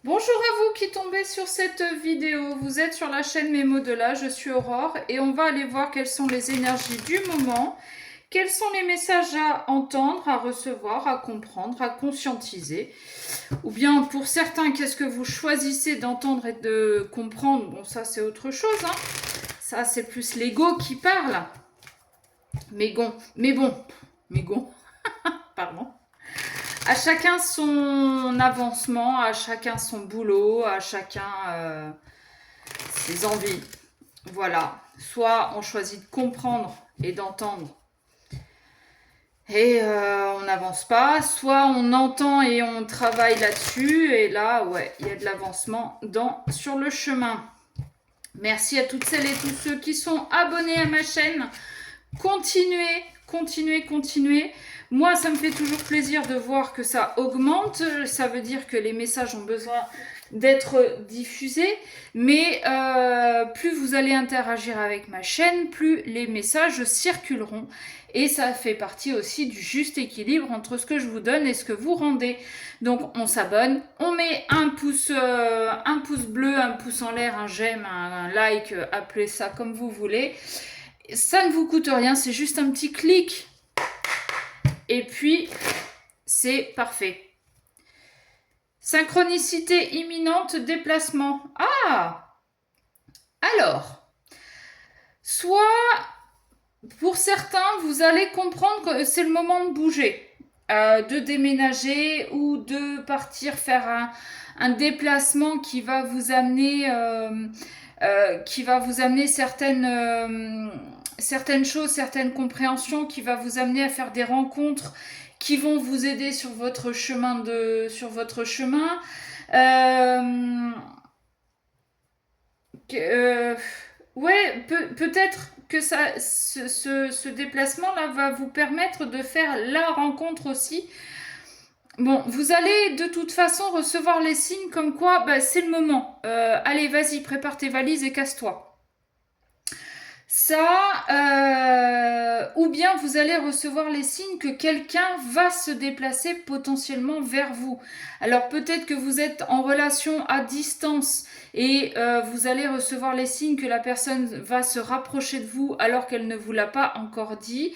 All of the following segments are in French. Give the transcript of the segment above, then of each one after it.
Bonjour à vous qui tombez sur cette vidéo. Vous êtes sur la chaîne Mes mots de là, je suis Aurore et on va aller voir quelles sont les énergies du moment, quels sont les messages à entendre, à recevoir, à comprendre, à conscientiser. Ou bien pour certains, qu'est-ce que vous choisissez d'entendre et de comprendre? Bon, ça c'est autre chose, hein. Ça c'est plus l'ego qui parle. Mais bon, pardon. À chacun son avancement, à chacun son boulot, à chacun ses envies. Voilà. Soit on choisit de comprendre et d'entendre et on n'avance pas, soit on entend et on travaille là-dessus et là, ouais, il y a de l'avancement sur le chemin. Merci à toutes celles et tous ceux qui sont abonnés à ma chaîne. Continuez, continuez, continuez. Moi, ça me fait toujours plaisir de voir que ça augmente. Ça veut dire que les messages ont besoin d'être diffusés. Mais plus vous allez interagir avec ma chaîne, plus les messages circuleront. Et ça fait partie aussi du juste équilibre entre ce que je vous donne et ce que vous rendez. Donc on s'abonne, on met un pouce bleu, un pouce en l'air, un j'aime, un like, appelez ça comme vous voulez. Ça ne vous coûte rien, c'est juste un petit clic. Et puis, c'est parfait. Synchronicité imminente, déplacement. Ah! Alors, soit, pour certains, vous allez comprendre que c'est le moment de bouger, de déménager ou de partir faire un déplacement qui va vous amener, certaines choses, certaines compréhensions, qui va vous amener à faire des rencontres qui vont vous aider sur votre chemin. Euh, ouais, peut-être que ce déplacement-là va vous permettre de faire la rencontre aussi. Bon, vous allez de toute façon recevoir les signes comme quoi c'est le moment. Allez, vas-y, prépare tes valises et casse-toi. Ça, ou bien vous allez recevoir les signes que quelqu'un va se déplacer potentiellement vers vous. Alors peut-être que vous êtes en relation à distance et vous allez recevoir les signes que la personne va se rapprocher de vous alors qu'elle ne vous l'a pas encore dit.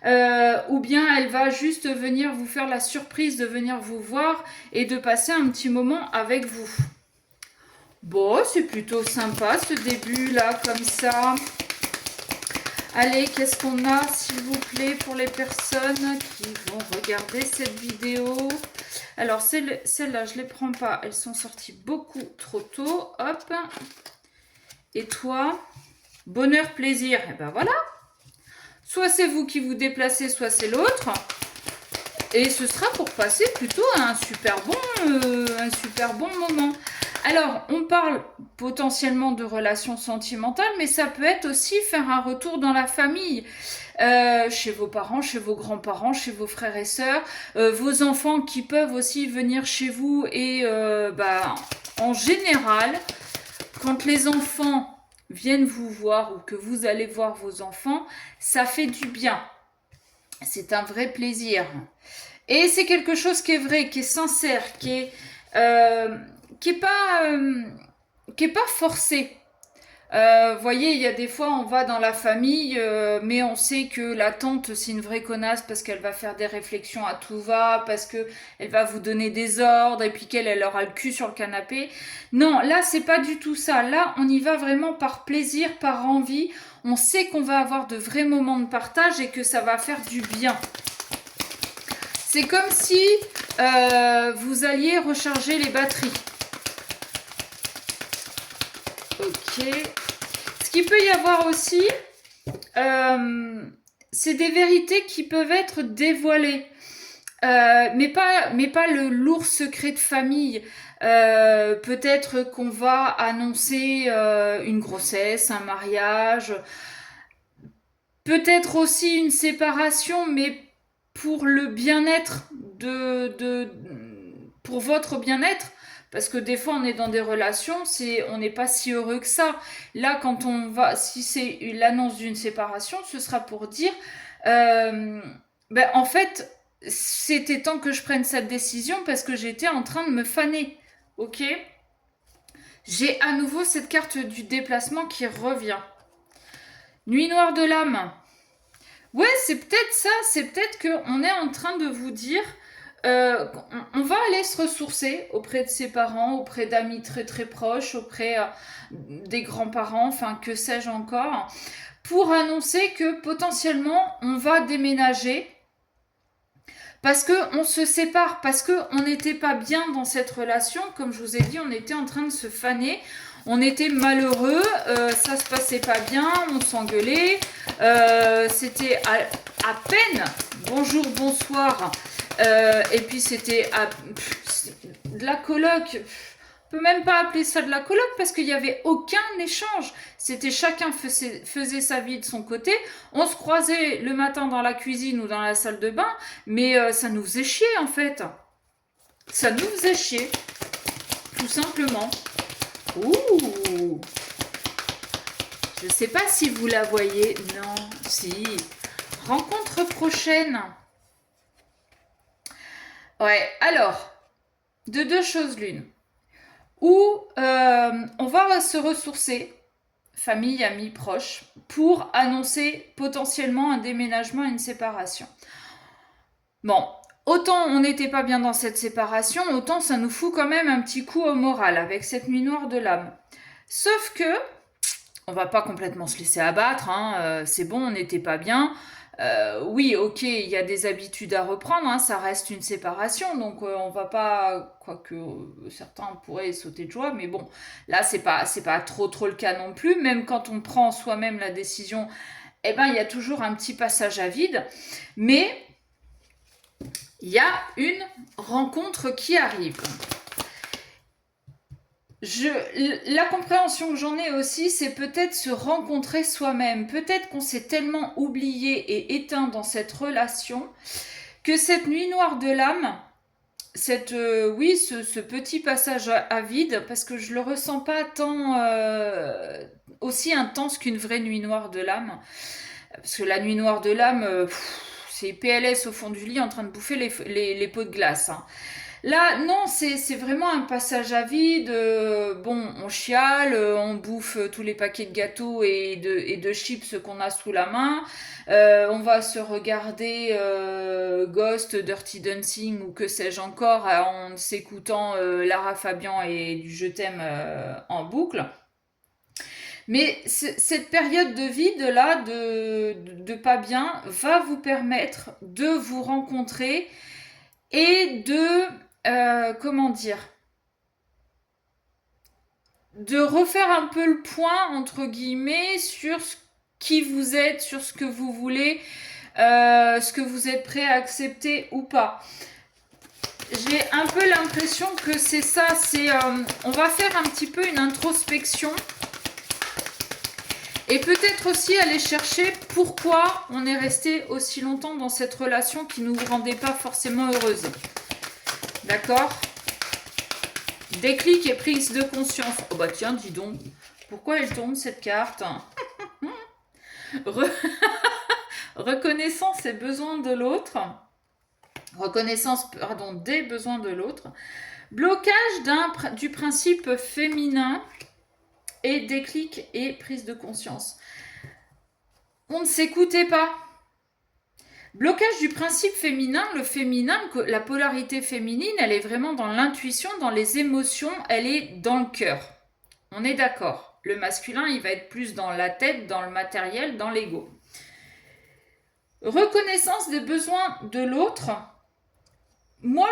Ou bien elle va juste venir vous faire la surprise de venir vous voir et de passer un petit moment avec vous. Bon, c'est plutôt sympa ce début là comme ça. Allez, qu'est-ce qu'on a, s'il vous plaît, pour les personnes qui vont regarder cette vidéo? Alors, celles-là, je ne les prends pas. Elles sont sorties beaucoup trop tôt. Hop. Et toi? Bonheur, plaisir. Et ben voilà. Soit c'est vous qui vous déplacez, soit c'est l'autre. Et ce sera pour passer plutôt un super bon moment. Alors, on parle potentiellement de relations sentimentales, mais ça peut être aussi faire un retour dans la famille, chez vos parents, chez vos grands-parents, chez vos frères et sœurs, vos enfants qui peuvent aussi venir chez vous. Et en général, quand les enfants viennent vous voir ou que vous allez voir vos enfants, ça fait du bien. C'est un vrai plaisir. Et c'est quelque chose qui est vrai, qui est sincère, qui est pas forcé. Voyez, il y a des fois, on va dans la famille, mais on sait que la tante, c'est une vraie connasse parce qu'elle va faire des réflexions à tout va, parce que elle va vous donner des ordres et puis qu'elle aura le cul sur le canapé. Non, là, c'est pas du tout ça. Là, on y va vraiment par plaisir, par envie. On sait qu'on va avoir de vrais moments de partage et que ça va faire du bien. C'est comme si vous alliez recharger les batteries. Ok. Ce qu'il peut y avoir aussi, c'est des vérités qui peuvent être dévoilées. Mais pas le lourd secret de famille. Peut-être qu'on va annoncer une grossesse, un mariage. Peut-être aussi une séparation, mais pour le bien-être pour votre bien-être, parce que des fois on est dans des relations, on n'est pas si heureux que ça. Là, si c'est l'annonce d'une séparation, ce sera pour dire, en fait, c'était temps que je prenne cette décision parce que j'étais en train de me faner. ok? J'ai à nouveau cette carte du déplacement qui revient. Nuit noire de l'âme. Ouais, c'est peut-être ça, c'est peut-être qu'on est en train de vous dire, on va aller se ressourcer auprès de ses parents, auprès d'amis très très proches, auprès des grands-parents, enfin que sais-je encore, pour annoncer que potentiellement on va déménager parce que on se sépare, parce que on n'était pas bien dans cette relation, comme je vous ai dit, on était en train de se faner, on était malheureux, ça se passait pas bien, on s'engueulait, c'était à peine bonjour, bonsoir, et puis c'était de la coloc. On peut même pas appeler ça de la coloc parce qu'il n'y avait aucun échange. C'était chacun faisait sa vie de son côté. On se croisait le matin dans la cuisine ou dans la salle de bain, mais ça nous faisait chier en fait. Ça nous faisait chier, tout simplement. Ouh, je sais pas si vous la voyez. Non, si. Rencontre prochaine. Ouais, alors, de deux choses l'une. Ou on va se ressourcer, famille, amis, proches, pour annoncer potentiellement un déménagement et une séparation. Bon, autant on n'était pas bien dans cette séparation, autant ça nous fout quand même un petit coup au moral avec cette nuit noire de l'âme. Sauf que, on va pas complètement se laisser abattre, hein, c'est bon, on n'était pas bien. Oui, ok, il y a des habitudes à reprendre, hein, ça reste une séparation, donc on va pas, quoique certains pourraient sauter de joie, mais bon, là c'est pas trop le cas non plus. Même quand on prend soi-même la décision, eh ben il y a toujours un petit passage à vide, mais il y a une rencontre qui arrive. La compréhension que j'en ai aussi, c'est peut-être se rencontrer soi-même. Peut-être qu'on s'est tellement oublié et éteint dans cette relation que cette nuit noire de l'âme, ce petit passage à vide, parce que je le ressens pas tant aussi intense qu'une vraie nuit noire de l'âme. Parce que la nuit noire de l'âme, c'est PLS au fond du lit en train de bouffer les pots de glace. Hein. Là, non, c'est vraiment un passage à vide. Bon, on chiale, on bouffe tous les paquets de gâteaux et de chips qu'on a sous la main. On va se regarder Ghost, Dirty Dancing ou que sais-je encore en s'écoutant Lara Fabian et du Je t'aime en boucle. Mais cette période de vide là, de pas bien, va vous permettre de vous rencontrer et comment dire, de refaire un peu le point, entre guillemets, sur qui vous êtes, sur ce que vous voulez, ce que vous êtes prêt à accepter ou pas. J'ai un peu l'impression que c'est ça, on va faire un petit peu une introspection et peut-être aussi aller chercher pourquoi on est resté aussi longtemps dans cette relation qui ne nous rendait pas forcément heureuse. D'accord ? Déclic et prise de conscience. Oh bah tiens, dis donc, pourquoi elle tombe cette carte? Reconnaissance et besoins de l'autre. Reconnaissance, pardon, des besoins de l'autre. Blocage du principe féminin et déclic et prise de conscience. On ne s'écoutait pas. Blocage du principe féminin, le féminin, la polarité féminine, elle est vraiment dans l'intuition, dans les émotions, elle est dans le cœur. On est d'accord. Le masculin, il va être plus dans la tête, dans le matériel, dans l'ego. Reconnaissance des besoins de l'autre. Moi,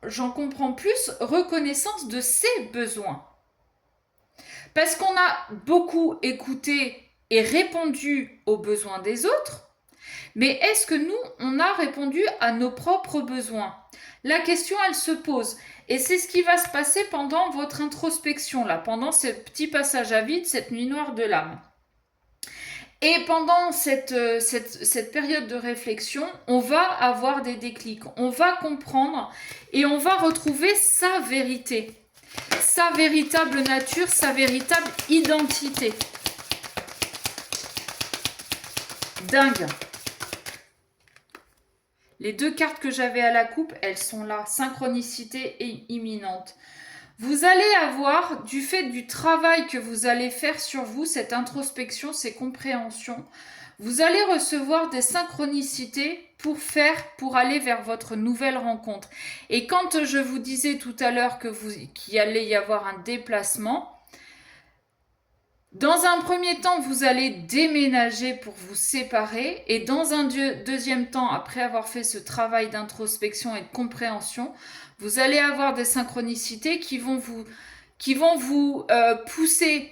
j'en comprends plus. Reconnaissance de ses besoins. Parce qu'on a beaucoup écouté et répondu aux besoins des autres. Mais est-ce que nous, on a répondu à nos propres besoins? La question, elle se pose. Et c'est ce qui va se passer pendant votre introspection, là, pendant ce petit passage à vide, cette nuit noire de l'âme. Et pendant cette période de réflexion, on va avoir des déclics, on va comprendre et on va retrouver sa vérité, sa véritable nature, sa véritable identité. Dingue. Les deux cartes que j'avais à la coupe, elles sont là. Synchronicité et imminente. Vous allez avoir, du fait du travail que vous allez faire sur vous, cette introspection, ces compréhensions, vous allez recevoir des synchronicités pour aller vers votre nouvelle rencontre. Et quand je vous disais tout à l'heure qu'il allait y avoir un déplacement, dans un premier temps, vous allez déménager pour vous séparer et dans un deuxième temps, après avoir fait ce travail d'introspection et de compréhension, vous allez avoir des synchronicités qui vont vous pousser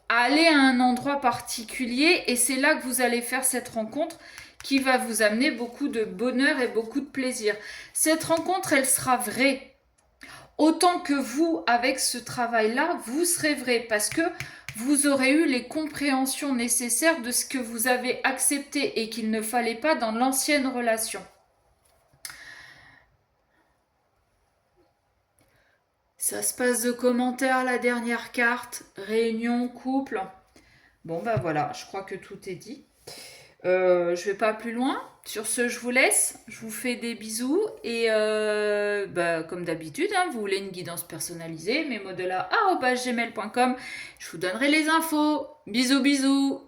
à aller à un endroit particulier et c'est là que vous allez faire cette rencontre qui va vous amener beaucoup de bonheur et beaucoup de plaisir. Cette rencontre, elle sera vraie. Autant que vous, avec ce travail-là, vous serez vrai parce que vous aurez eu les compréhensions nécessaires de ce que vous avez accepté et qu'il ne fallait pas dans l'ancienne relation. Ça se passe de commentaires, la dernière carte, réunion, couple. Bon, bah voilà, je crois que tout est dit. Je vais pas plus loin. Sur ce, je vous laisse. Je vous fais des bisous. Et comme d'habitude, hein, vous voulez une guidance personnalisée, mesmodelas@gmail.com. Je vous donnerai les infos. Bisous, bisous.